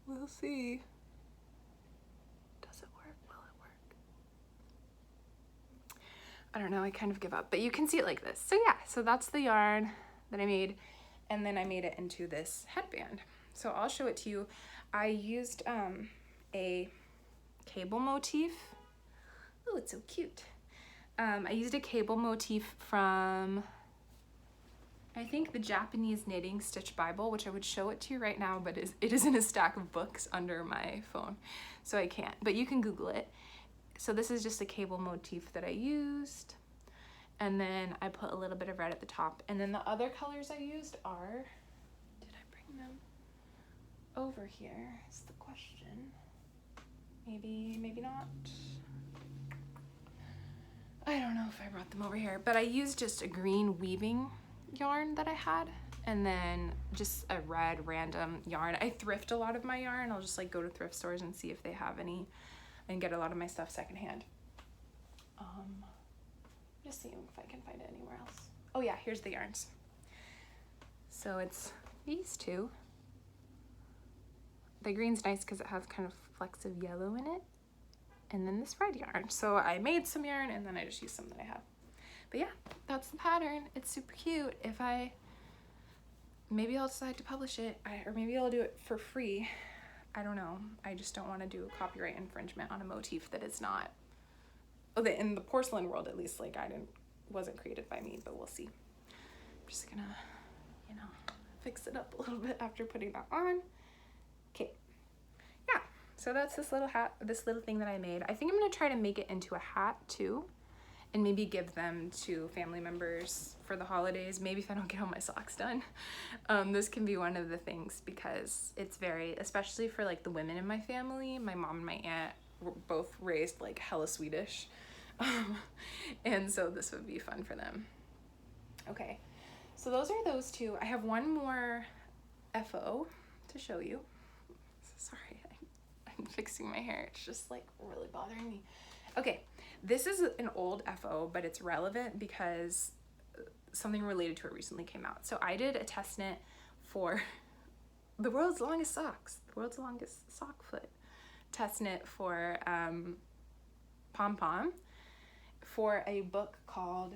We'll see. Does it work? Will it work? I don't know, I kind of give up, but you can see it like this. So yeah, so that's the yarn that I made, and then I made it into this headband. So I'll show it to you. I used a cable motif. Oh, it's so cute. I used a cable motif from, I think, the Japanese Knitting Stitch Bible, which I would show it to you right now, but it is in a stack of books under my phone, so I can't, but you can Google it. So this is just a cable motif that I used, and then I put a little bit of red at the top, and then the other colors I used are, did I bring them over here is the question. Maybe not. I don't know if I brought them over here, but I used just a green weaving yarn that I had, and then just a red random yarn. I thrift a lot of my yarn. I'll just like go to thrift stores and see if they have any and get a lot of my stuff secondhand. Just seeing if I can find it anywhere else. Oh yeah, here's the yarns. So it's these two. The green's nice because it has kind of flecks of yellow in it, and then this red yarn. So I made some yarn and then I just used some that I have. But yeah, that's the pattern. It's super cute. Maybe I'll decide to publish it, or maybe I'll do it for free. I don't know. I just don't want to do copyright infringement on a motif that is not, in the porcelain world at least, like wasn't created by me, but we'll see. I'm just gonna, fix it up a little bit after putting that on. Okay. Yeah, so that's this little hat, this little thing that I made. I think I'm gonna try to make it into a hat too, and maybe give them to family members for the holidays. Maybe if I don't get all my socks done. This can be one of the things, because it's very, especially for like the women in my family, my mom and my aunt were both raised like hella Swedish. And so this would be fun for them. Okay, so those are those two. I have one more FO to show you. Sorry, I'm fixing my hair. It's just like really bothering me. Okay, this is an old FO, but it's relevant because something related to it recently came out. So I did a test knit for the world's longest socks, the world's longest sock foot test knit for Pom Pom for a book called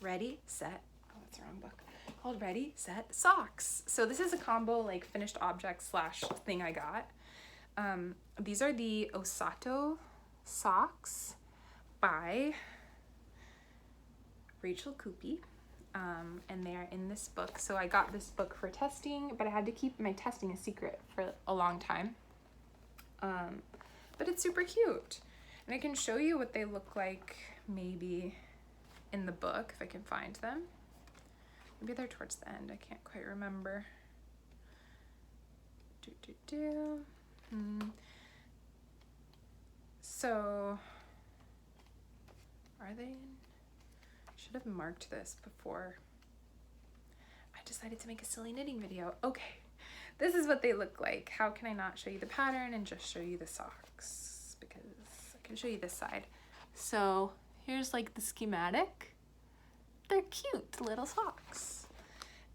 Ready, Set, oh, that's the wrong book, called Ready, Set, Socks. So this is a combo, like finished object slash thing I got. These are the Osato socks by Rachel Coopy, and they are in this book. So I got this book for testing, but I had to keep my testing a secret for a long time. But it's super cute, and I can show you what they look like maybe in the book if I can find them. Maybe they're towards the end, I can't quite remember. So are they in? Should have marked this before I decided to make a silly knitting video. Okay, this is what they look like. How can I not show you the pattern and just show you the socks? Because I can show you this side. So here's like the schematic. They're cute little socks.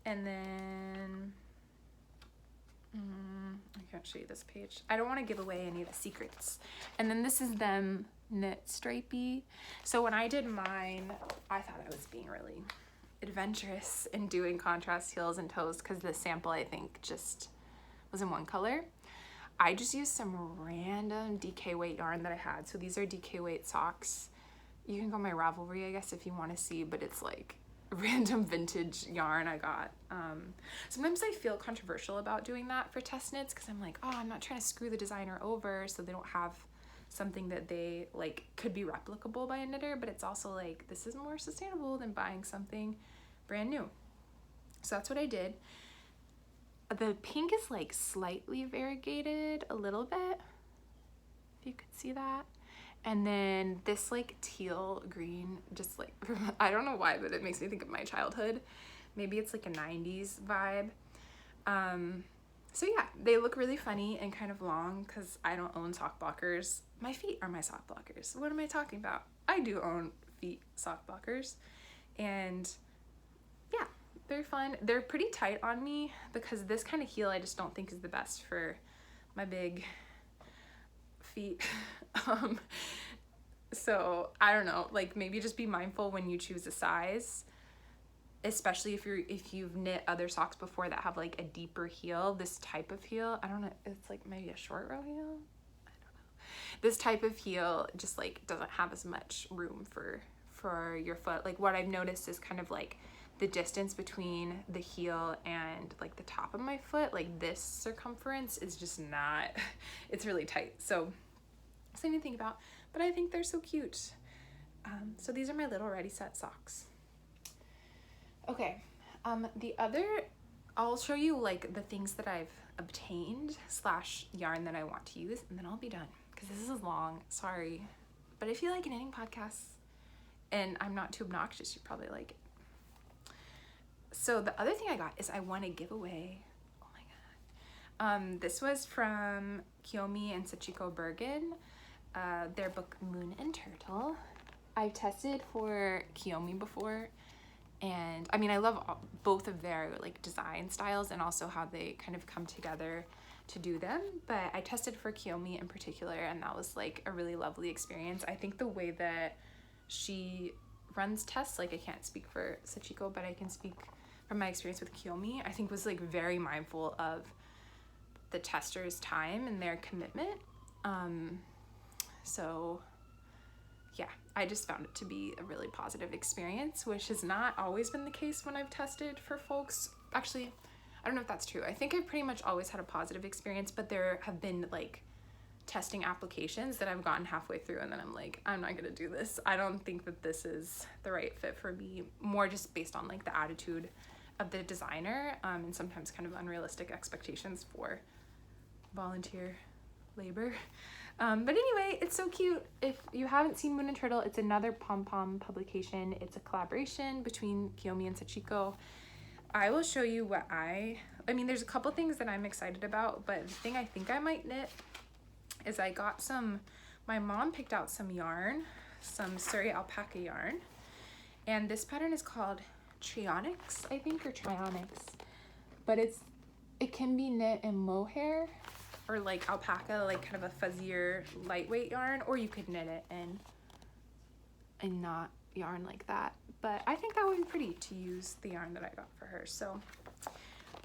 And then I can't show you this page. I don't want to give away any of the secrets. And then this is them knit stripey. So when I did mine, I thought I was being really adventurous in doing contrast heels and toes, because the sample I think just was in one color. I just used some random DK weight yarn that I had. So these are DK weight socks. You can go on my Ravelry, I guess, if you want to see, but it's like random vintage yarn I got. Sometimes I feel controversial about doing that for test knits, because I'm like, oh, I'm not trying to screw the designer over so they don't have something that they like could be replicable by a knitter, but it's also like, this is more sustainable than buying something brand new. So that's what I did. The pink is like slightly variegated a little bit, if you could see that. And then this like teal green, just like, I don't know why, but it makes me think of my childhood. Maybe it's like a 90s vibe. So yeah, they look really funny and kind of long because I don't own sock blockers. My feet are my sock blockers. What am I talking about? I do own feet sock blockers. And yeah, they're fun. They're pretty tight on me because this kind of heel I just don't think is the best for my big feet. So I don't know, like maybe just be mindful when you choose a size, especially if you've knit other socks before that have like a deeper heel. This type of heel, I don't know, it's like maybe a short row heel, I don't know. This type of heel just like doesn't have as much room for your foot. Like what I've noticed is kind of like the distance between the heel and like the top of my foot, like this circumference is just not, it's really tight. So something to think about, but I think they're so cute. So these are my little Ready Set socks. Okay, the other, I'll show you like the things that I've obtained slash yarn that I want to use, and then I'll be done because this is long, sorry. But if you like knitting podcasts and I'm not too obnoxious, you probably like it. So the other thing I got is I want to give away, oh my God. This was from Kiyomi and Sachiko Bergen, their book Moon and Turtle. I've tested for Kiyomi before, and I mean I love both of their like design styles and also how they kind of come together to do them, but I tested for Kiyomi in particular, and that was like a really lovely experience. I think the way that she runs tests, like I can't speak for Sachiko, but I can speak from my experience with Kiyomi, I think was like very mindful of the tester's time and their commitment. So yeah, I just found it to be a really positive experience, which has not always been the case when I've tested for folks. Actually, I don't know if that's true. I think I've pretty much always had a positive experience, but there have been like testing applications that I've gotten halfway through and then I'm like, I'm not gonna do this. I don't think that this is the right fit for me, more just based on like the attitude of the designer, and sometimes kind of unrealistic expectations for volunteer labor. But anyway, it's so cute. If you haven't seen Moon and Turtle, it's another pom-pom publication. It's a collaboration between Kiyomi and Sachiko. I will show you what I mean, there's a couple things that I'm excited about, but the thing I think I might knit is I got my mom picked out some yarn, some Surrey alpaca yarn, and this pattern is called Trionyx, I think, or Trionyx, but it can be knit in mohair or like alpaca, like kind of a fuzzier, lightweight yarn, or you could knit it in not yarn like that. But I think that would be pretty to use the yarn that I got for her. So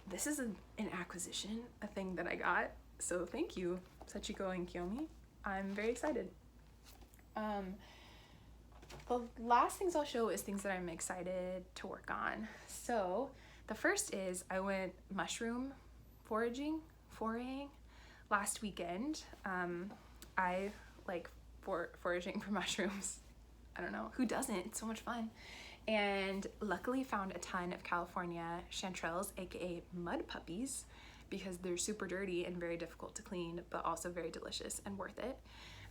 this is an acquisition, a thing that I got. So thank you, Sachiko and Kiyomi. I'm very excited. The last things I'll show is things that I'm excited to work on. So the first is I went mushroom foraging last weekend. I like foraging for mushrooms. I don't know, who doesn't? It's so much fun. And luckily found a ton of California chanterelles, aka mud puppies, because they're super dirty and very difficult to clean, but also very delicious and worth it.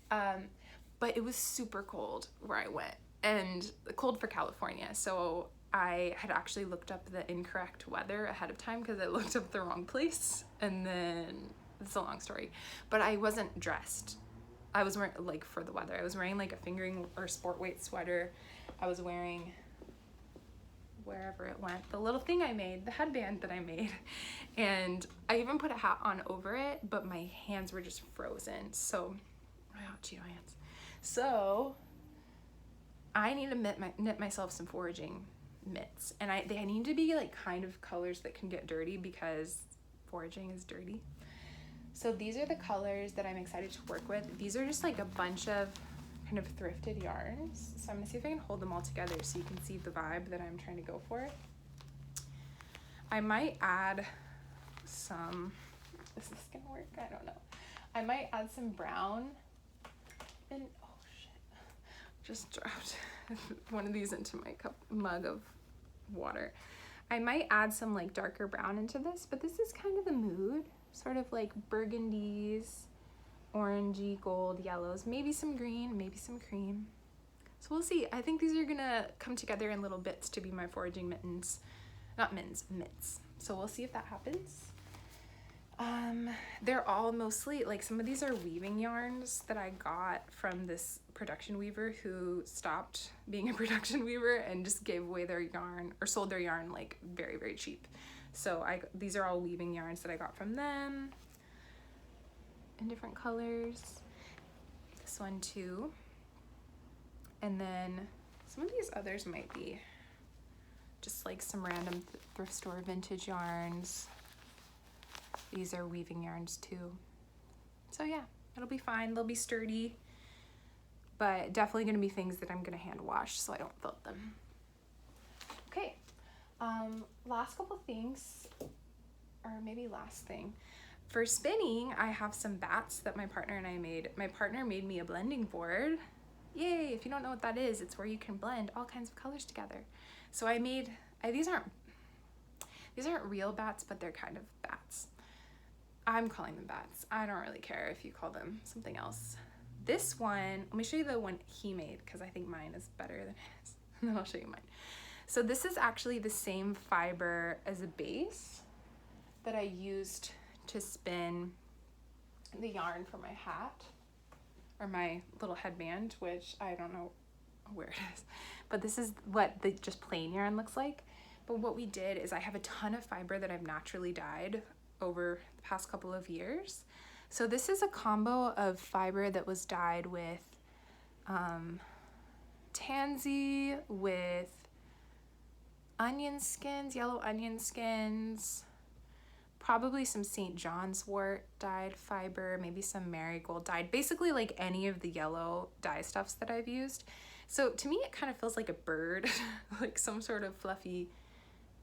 But it was super cold where I went, and cold for California. So I had actually looked up the incorrect weather ahead of time because I looked up the wrong place, and then it's a long story. But I wasn't dressed. I was wearing, like, for the weather, I was wearing like a fingering or sport weight sweater. I was wearing, wherever it went, the little thing I made, the headband that I made, and I even put a hat on over it, but my hands were just frozen. So, oh, Cheeto hands. So I need to knit myself some foraging mitts, and they need to be like kind of colors that can get dirty because foraging is dirty. So these are the colors that I'm excited to work with. These are just like a bunch of kind of thrifted yarns. So I'm gonna see if I can hold them all together so you can see the vibe that I'm trying to go for. I might add some, is this gonna work? I don't know. I might add some brown and, oh shit, just dropped one of these into my mug of water. I might add some like darker brown into this, but this is kind of the mood. Sort of like burgundies, orangey, gold, yellows, maybe some green, maybe some cream. So we'll see. I think these are gonna come together in little bits to be my foraging mittens. Not mittens, mitts. So we'll see if that happens. They're all mostly, like, some of these are weaving yarns that I got from this production weaver who stopped being a production weaver and just gave away their yarn, or sold their yarn like very, very cheap. So these are all weaving yarns that I got from them in different colors. This one too. And then some of these others might be just like some random thrift store vintage yarns. These are weaving yarns too. So yeah, it'll be fine. They'll be sturdy, but definitely gonna be things that I'm gonna hand wash so I don't filth them. Okay. Last couple things, or maybe last thing. For spinning, I have some bats that my partner and I made. My partner made me a blending board. Yay, if you don't know what that is, it's where you can blend all kinds of colors together. So I made, these aren't real bats, but they're kind of bats. I'm calling them bats. I don't really care if you call them something else. This one, let me show you the one he made because I think mine is better than his. And then I'll show you mine. So this is actually the same fiber as a base that I used to spin the yarn for my hat, or my little headband, which I don't know where it is, but this is what the just plain yarn looks like. But what we did is I have a ton of fiber that I've naturally dyed over the past couple of years. So this is a combo of fiber that was dyed with tansy, with onion skins, yellow onion skins, probably some St. John's wort dyed fiber, maybe some marigold dyed, basically like any of the yellow dye stuffs that I've used. So to me, it kind of feels like a bird, like some sort of fluffy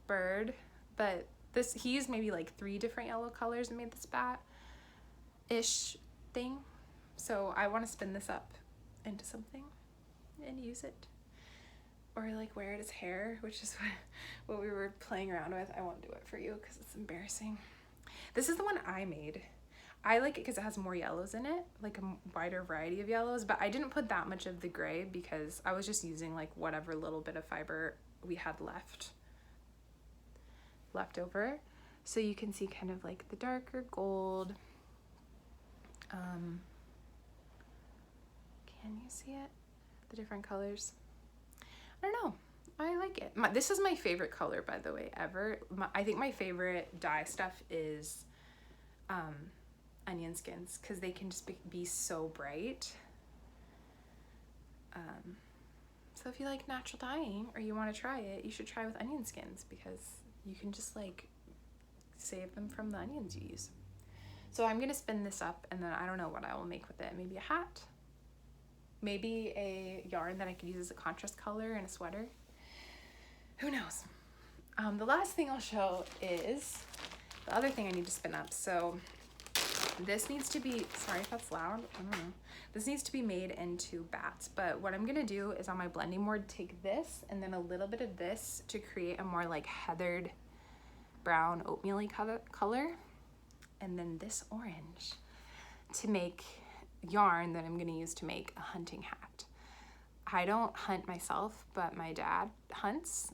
bird. But he used maybe like 3 different yellow colors and made this bat-ish thing. So I want to spin this up into something and use it. Or like wear it as hair, which is what we were playing around with. I won't do it for you because it's embarrassing. This is the one I made. I like it because it has more yellows in it, like a wider variety of yellows, but I didn't put that much of the gray because I was just using like whatever little bit of fiber we had left over. So you can see kind of like the darker gold. Can you see it? The different colors. I don't know. I like it. This is my favorite color, by the way, ever. I think my favorite dye stuff is onion skins because they can just be so bright. So if you like natural dyeing or you want to try it, you should try with onion skins because you can just like save them from the onions you use. So I'm gonna spin this up and then I don't know what I will make with it. Maybe a hat, maybe a yarn that I could use as a contrast color in a sweater. Who knows? The last thing I'll show is the other thing I need to spin up. So this needs to be, sorry if that's loud, I don't know. This needs to be made into bats, but what I'm gonna do is on my blending board, take this and then a little bit of this to create a more like heathered brown oatmeal-y color, and then this orange to make yarn that I'm gonna use to make a hunting hat. I don't hunt myself, but my dad hunts,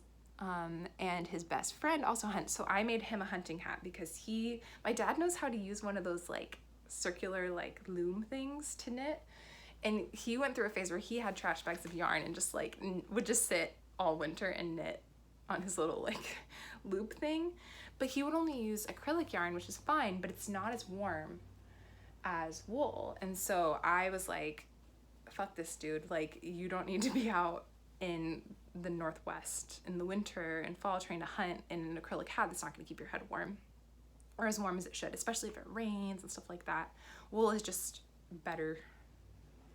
and his best friend also hunts. So I made him a hunting hat because my dad knows how to use one of those like circular like loom things to knit. And he went through a phase where he had trash bags of yarn and just like would just sit all winter and knit on his little like loop thing. But he would only use acrylic yarn, which is fine, but it's not as warm as wool. And so I was like, fuck this dude, like you don't need to be out in the Northwest in the winter and fall trying to hunt in an acrylic hat that's not going to keep your head warm or as warm as it should, especially if it rains and stuff like that. Wool is just better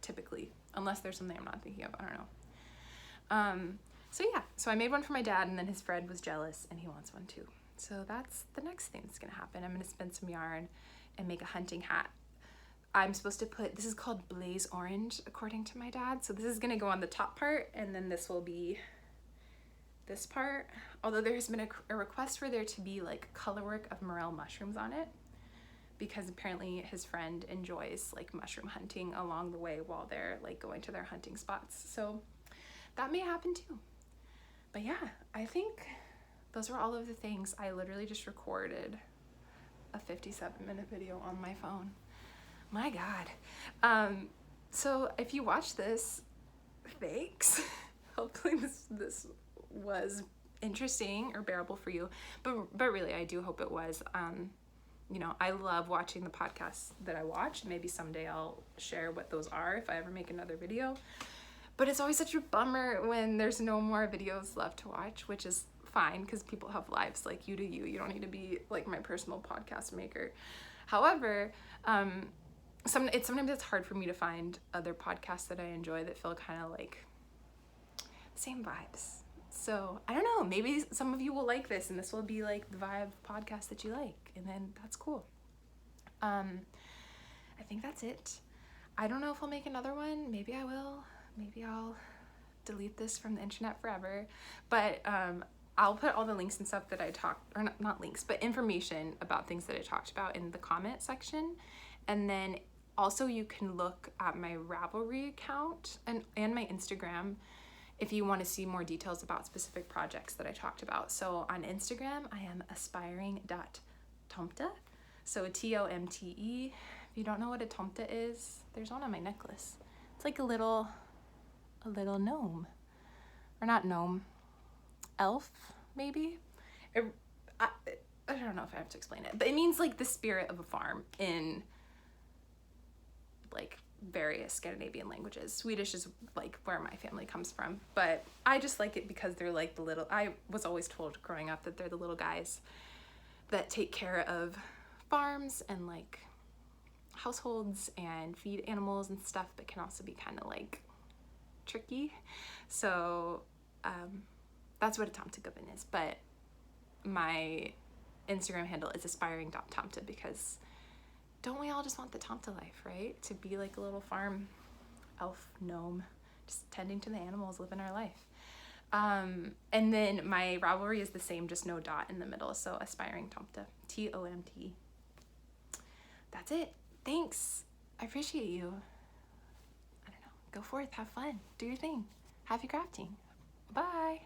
typically, unless there's something I'm not thinking of, I don't know. So yeah, so I made one for my dad and then his friend was jealous and he wants one too. So that's the next thing that's gonna happen. I'm gonna spin some yarn and make a hunting hat. I'm supposed to put, this is called Blaze Orange according to my dad. So this is gonna go on the top part and then this will be this part. Although there has been a request for there to be like color work of morel mushrooms on it because apparently his friend enjoys like mushroom hunting along the way while they're like going to their hunting spots. So that may happen too. But yeah, I think those were all of the things. I literally just recorded a 57-minute video on my phone. My God. So if you watch this, thanks. Hopefully this was interesting or bearable for you. But really, I do hope it was. You know, I love watching the podcasts that I watch. Maybe someday I'll share what those are if I ever make another video. But it's always such a bummer when there's no more videos left to watch, which is fine because people have lives, like you do you. You don't need to be like my personal podcast maker. However, sometimes it's hard for me to find other podcasts that I enjoy that feel kind of like same vibes. So I don't know, maybe some of you will like this and this will be like the vibe podcast that you like, and then that's cool. I think that's it. I don't know if I'll make another one. Maybe I will. Maybe I'll delete this from the internet forever. But I'll put all the links and stuff that I talked, or not links, but information about things that I talked about in the comment section. And then also you can look at my Ravelry account and my Instagram if you want to see more details about specific projects that I talked about. So on Instagram, I am aspiring.tomte. So Tomte. If you don't know what a tomte is, there's one on my necklace. It's like a little gnome. Or not gnome. Elf, maybe? I don't know if I have to explain it. But it means like the spirit of a farm in like various Scandinavian languages. Swedish is like where my family comes from, but I just like it because they're like the little, I was always told growing up that they're the little guys that take care of farms and like households and feed animals and stuff, but can also be kind of like tricky. So that's what a Tomte is. But my Instagram handle is aspiring.tomte, because don't we all just want the Tomte life, right? To be like a little farm elf gnome, just tending to the animals, living our life. And then my Ravelry is the same, just no dot in the middle. So aspiring Tomte, T-O-M-T. That's it. Thanks. I appreciate you. I don't know. Go forth, have fun, do your thing. Happy crafting. Bye.